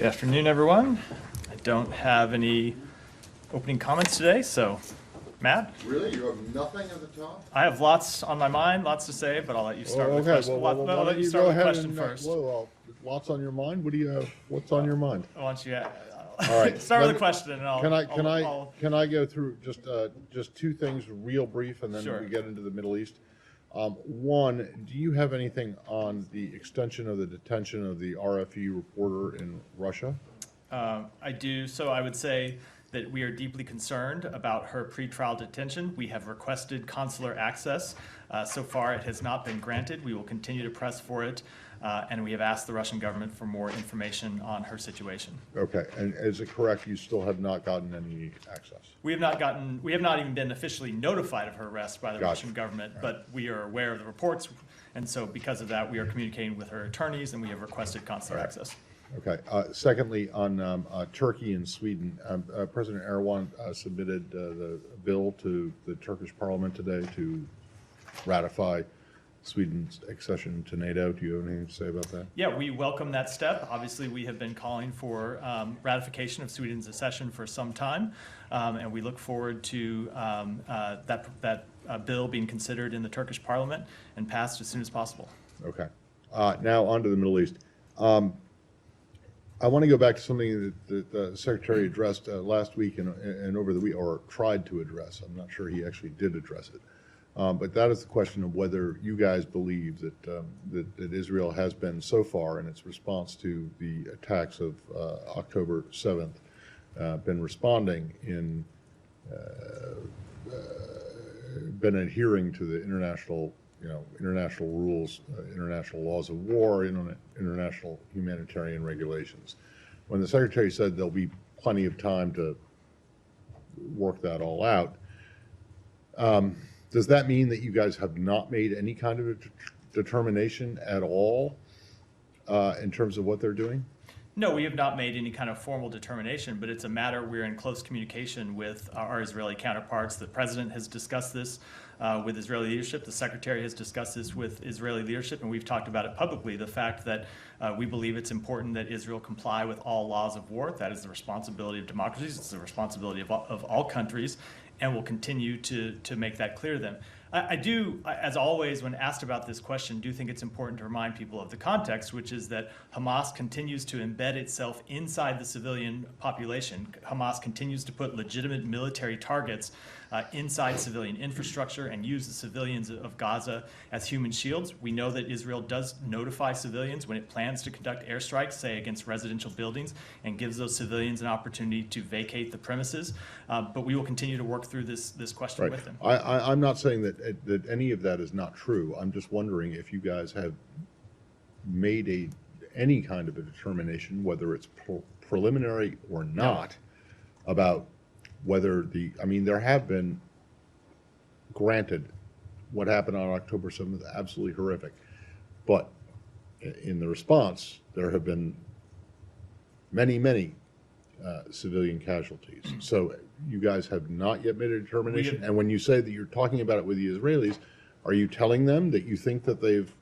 Good afternoon, everyone. I don't have any opening comments today, so Matt? Really? You have nothing at the top? I have lots on my mind, lots to say, but I'll let you start with the question. Why I'll let don't you start go with the ahead question and, first. lots on your mind? What do you have? What's on your mind? Why don't you All right. start with the question, and Can I go through just two things real brief, and then Sure. we get into the Middle East? One, do you have anything on the extension of the detention of the RFE reporter in Russia? I do. So I would say that we are deeply concerned about her pretrial detention. We have requested consular access. So far, it has not been granted. We will continue to press for it, and we have asked the Russian government for more information on her situation. Okay, and is it correct you still have not gotten any access? We have not even been officially notified of her arrest by the Russian government, but we are aware of the reports, and so because of that, we are communicating with her attorneys, and we have requested consular access. Okay. Secondly, on Turkey and Sweden, President Erdogan submitted the bill to the Turkish parliament today to ratify Sweden's accession to NATO. Do you have anything to say about that? Yeah, we welcome that step. Obviously, we have been calling for ratification of Sweden's accession for some time, and we look forward to that bill being considered in the Turkish parliament and passed as soon as possible. Okay. Now on to the Middle East. I want to go back to something that the Secretary addressed last week and over the week, or tried to address. I'm not sure he actually did address it. But that is the question of whether you guys believe that Israel has been so far in its response to the attacks of October 7th, been responding in, been adhering to the international rules, international laws of war, international humanitarian regulations. When the Secretary said there'll be plenty of time to work that all out, does that mean that you guys have not made any kind of a determination at all in terms of what they're doing? No, we have not made any kind of formal determination, but it's a matter we're in close communication with our Israeli counterparts. The President has discussed this with Israeli leadership. The Secretary has discussed this with Israeli leadership, and we've talked about it publicly, the fact that we believe it's important that Israel comply with all laws of war. That is the responsibility of democracies. It's the responsibility of all countries, and we'll continue to make that clear to them. I do, as always, when asked about this question, do think it's important to remind people of the context, which is that Hamas continues to embed itself inside the civilian population. Hamas continues to put legitimate military targets inside civilian infrastructure and use the civilians of Gaza as human shields. We know that Israel does notify civilians when it plans to conduct airstrikes, say against residential buildings, and gives those civilians an opportunity to vacate the premises. But we will continue to work through this question with them. I'm not saying that any of that is not true. I'm just wondering if you guys have made any kind of a determination, whether it's preliminary or not, about whether there have been, granted, what happened on October 7th, absolutely horrific, but in the response, there have been many civilian casualties. So you guys have not yet made a determination. And when you say that you're talking about it with the Israelis, are you telling them that you think that they've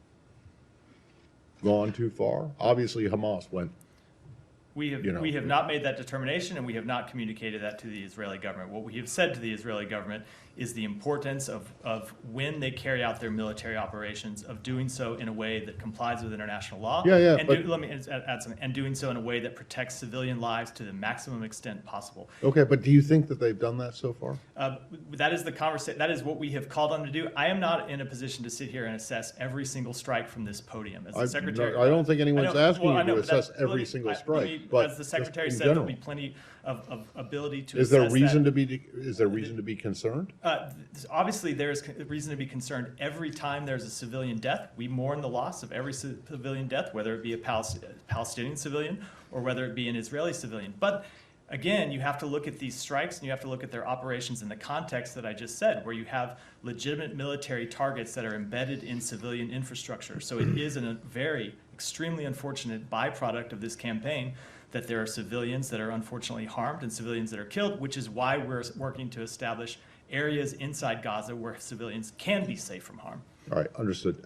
gone too far? Obviously, Hamas went. We have not made that determination, and we have not communicated that to the Israeli government. What we have said to the Israeli government is the importance of when they carry out their military operations, of doing so in a way that complies with international law. Let me add something. And doing so in a way that protects civilian lives to the maximum extent possible. Okay, but do you think that they've done that so far? That is the conversation. That is what we have called on to do. I am not in a position to sit here and assess every single strike from this podium. As the Secretary, I don't think anyone's asking you to assess every single strike. But as the Secretary said, there'll be plenty of ability to assess that. Is there reason to be concerned? Obviously, there is reason to be concerned every time there's a civilian death. We mourn the loss of every civilian death, whether it be a Palestinian civilian or whether it be an Israeli civilian. But again, you have to look at these strikes and you have to look at their operations in the context that I just said, where you have legitimate military targets that are embedded in civilian infrastructure. So it is a very extremely unfortunate byproduct of this campaign that there are civilians that are unfortunately harmed and civilians that are killed, which is why we're working to establish areas inside Gaza where civilians can be safe from harm. All right, understood.